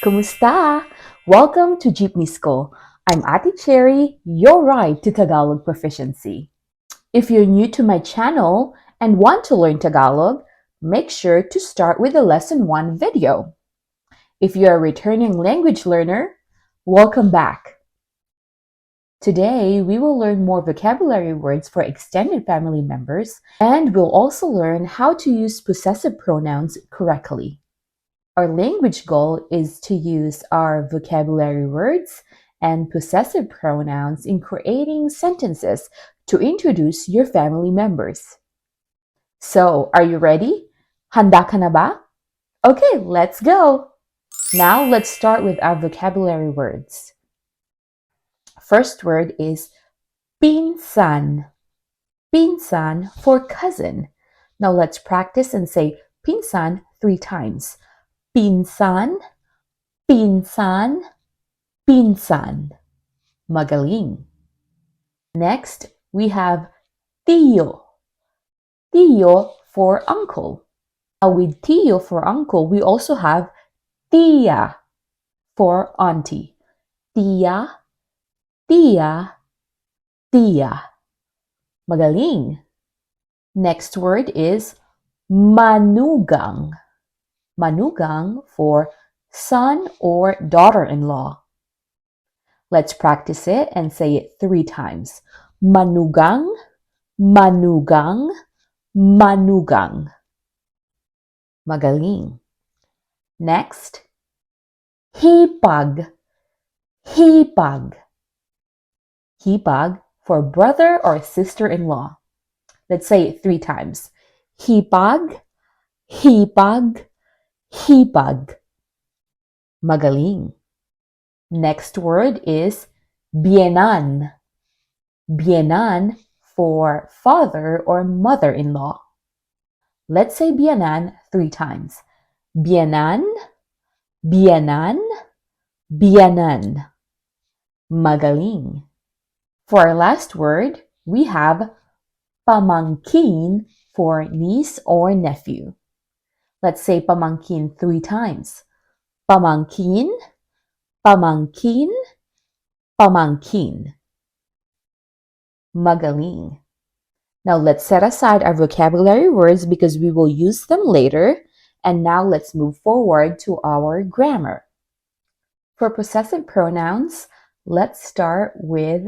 Kumusta? Welcome to Jeepney School. I'm Ate Cherry, your ride to Tagalog proficiency. If you're new to my channel and want to learn Tagalog, make sure to start with the Lesson 1 video. If you're a returning language learner, welcome back. Today, we will learn more vocabulary words for extended family members, and we'll also learn how to use possessive pronouns correctly. Our language goal is to use our vocabulary words and possessive pronouns in creating sentences to introduce your family members. So, are you ready? Handa ka na ba? Okay, let's go! Now, let's start with our vocabulary words. First word is pinsan. Pinsan for cousin. Now, let's practice and say pinsan 3 times. Pinsan, pinsan, pinsan. Magaling. Next, we have tío. Tío for uncle. Now with tío for uncle, we also have tía for auntie. Tía, tía, tía. Magaling. Next word is manugang. Manugang for son or daughter-in-law. Let's practice it and say it 3 times. Manugang, manugang, manugang. Magaling. Next, hipag. Hipag. Hipag for brother or sister-in-law. Let's say it 3 times. Hipag, hipag, hipag. Magaling. Next word is bienan. Bienan for father or mother-in-law. Let's say bienan 3 times. Bienan, bienan, bienan. Magaling. For our last word, we have pamangkin for niece or nephew. Let's say pamangkin 3 times. Pamangkin, pamangkin, pamangkin. Magaling. Now let's set aside our vocabulary words because we will use them later. And now let's move forward to our grammar. For possessive pronouns, let's start with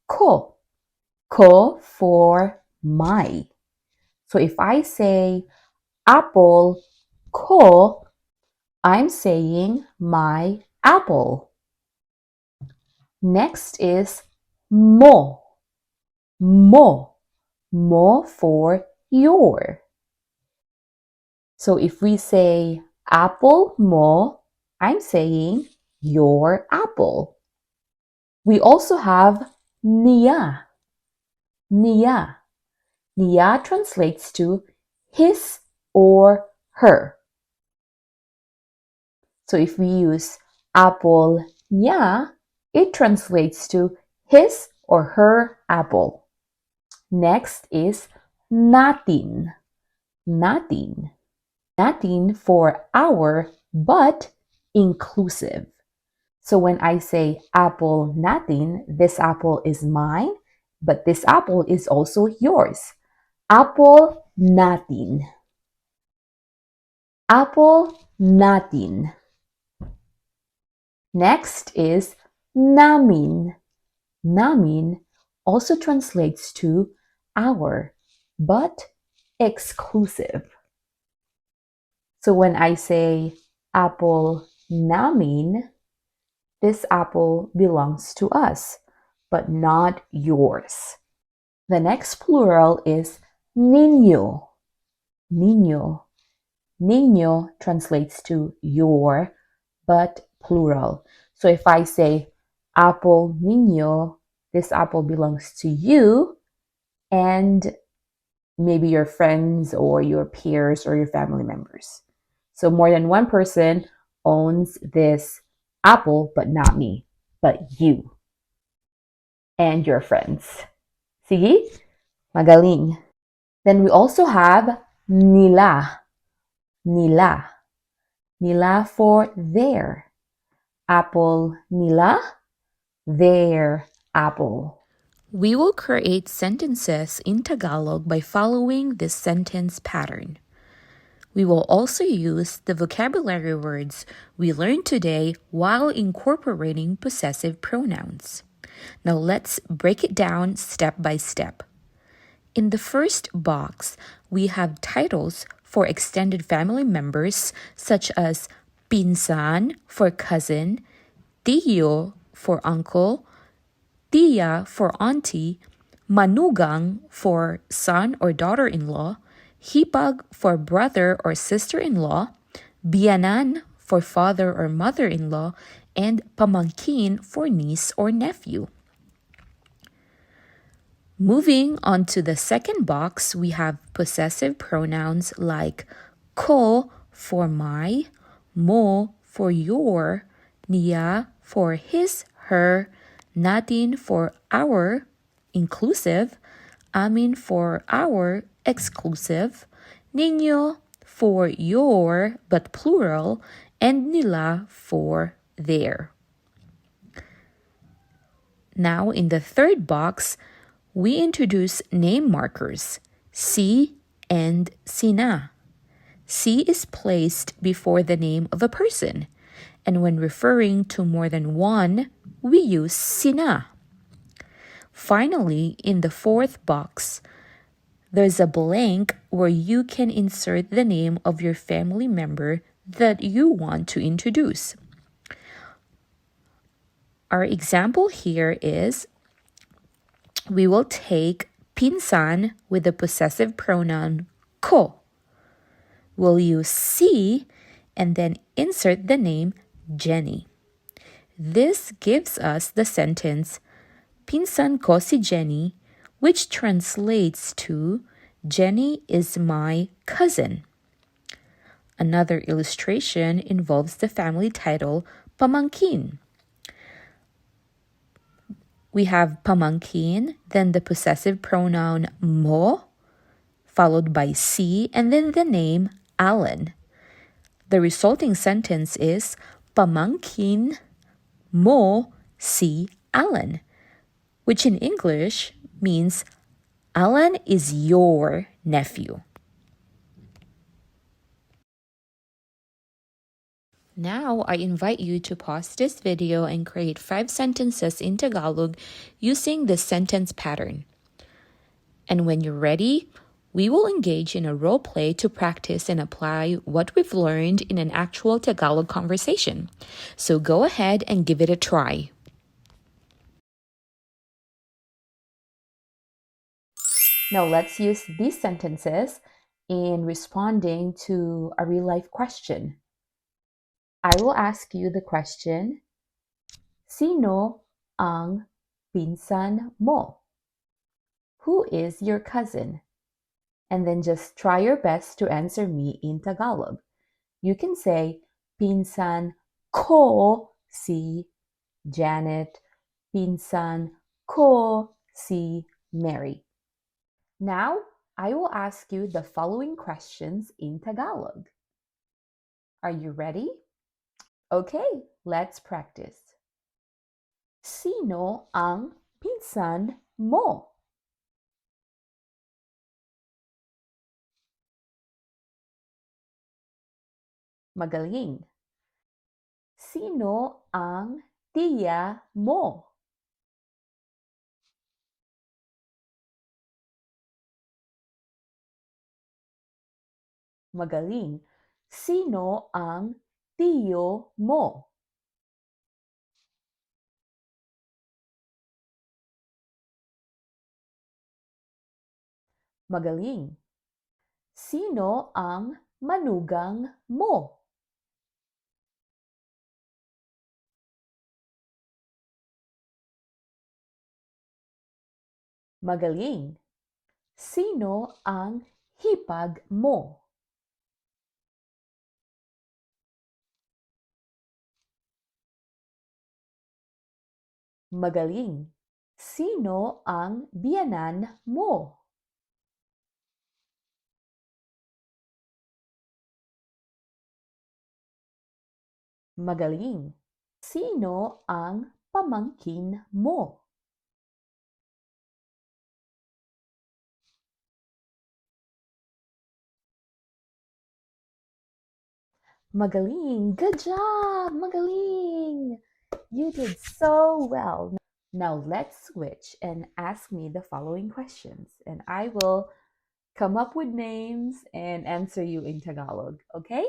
ko. Ko for my. So if I say apple ko, I'm saying my apple. Next is mo. Mo. Mo for your. So if we say apple mo, I'm saying your apple. We also have niya. Niya. Niya translates to his or her. So if we use apple niya, it translates to his or her apple. Next is natin. Natin. Natin for our, but inclusive. So when I say apple natin, this apple is mine, but this apple is also yours. Apple natin. Apple natin. Next is namin. Namin also translates to our, but exclusive. So when I say apple namin, this apple belongs to us, but not yours. The next plural is niño. Niño. Niño translates to your, but plural. So if I say apple niño, this apple belongs to you and maybe your friends or your peers or your family members. So more than one person owns this apple, but not me, but you and your friends. Sige? Magaling. Then we also have nila. Nila. Nila for their. Apple nila, their apple. We will create sentences in Tagalog by following this sentence pattern. We will also use the vocabulary words we learned today while incorporating possessive pronouns. Now let's break it down step by step. In the first box, we have titles for extended family members such as pinsan for cousin, tío for uncle, tia for auntie, manugang for son or daughter-in-law, hipag for brother or sister-in-law, biyanan for father or mother-in-law, and pamangkin for niece or nephew. Moving on to the second box, we have possessive pronouns like ko for my, mo for your, niya for his, her, natin for our, inclusive, amin for our, exclusive, ninyo for your but plural, and nila for their. Now, in the third box, we introduce name markers, si and sina. Si is placed before the name of a person, and when referring to more than one, we use sina. Finally, in the fourth box, there's a blank where you can insert the name of your family member that you want to introduce. Our example here is we will take pinsan with the possessive pronoun ko. We'll use si and then insert the name Jenny. This gives us the sentence pinsan ko si Jenny, which translates to Jenny is my cousin. Another illustration involves the family title pamangkin. We have pamangkin, then the possessive pronoun mo, followed by si, and then the name Alan. The resulting sentence is pamangkin mo si Alan, which in English means Alan is your nephew. Now, I invite you to pause this video and create 5 sentences in Tagalog using this sentence pattern. And when you're ready, we will engage in a role play to practice and apply what we've learned in an actual Tagalog conversation. So go ahead and give it a try. Now let's use these sentences in responding to a real life question. I will ask you the question, Sino ang pinsan mo? Who is your cousin? And then just try your best to answer me in Tagalog. You can say, pinsan ko si Janet, pinsan ko si Mary. Now, I will ask you the following questions in Tagalog. Are you ready? Okay, let's practice. Sino ang pinsan mo? Magaling. Sino ang tiya mo? Magaling. Sino ang tiyo mo? Magaling. Sino ang manugang mo? Magaling. Sino ang hipag mo? Magaling. Sino ang biyanan mo? Magaling. Sino ang pamangkin mo? Magaling! Good job! Magaling! You did so well. Now let's switch and ask me the following questions, and I will come up with names and answer you in Tagalog, okay?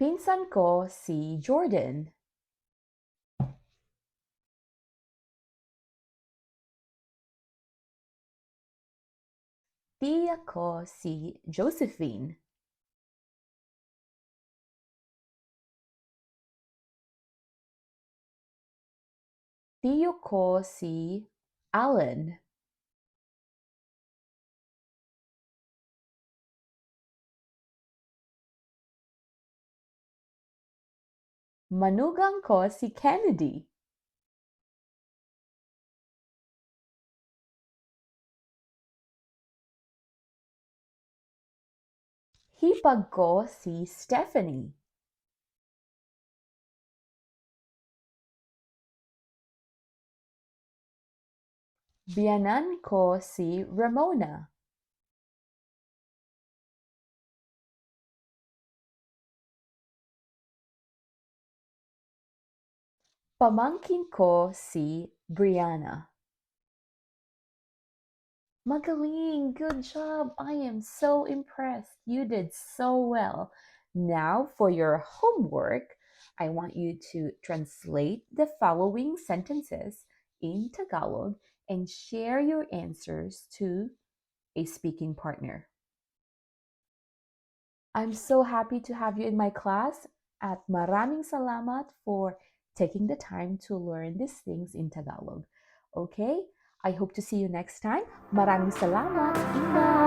Pinsan ko si Jordan. Tiya ko si Josephine. Tiyo ko si Alan. Manugang ko si Kennedy. Hipag ko si Stephanie. Biyanan ko si Ramona. Pamangkin ko si Brianna. Magaling! Good job! I am so impressed. You did so well. Now, for your homework, I want you to translate the following sentences in Tagalog and share your answers to a speaking partner. I'm so happy to have you in my class at maraming salamat for taking the time to learn these things in Tagalog. Okay? I hope to see you next time. Maraming salamat. Ingat!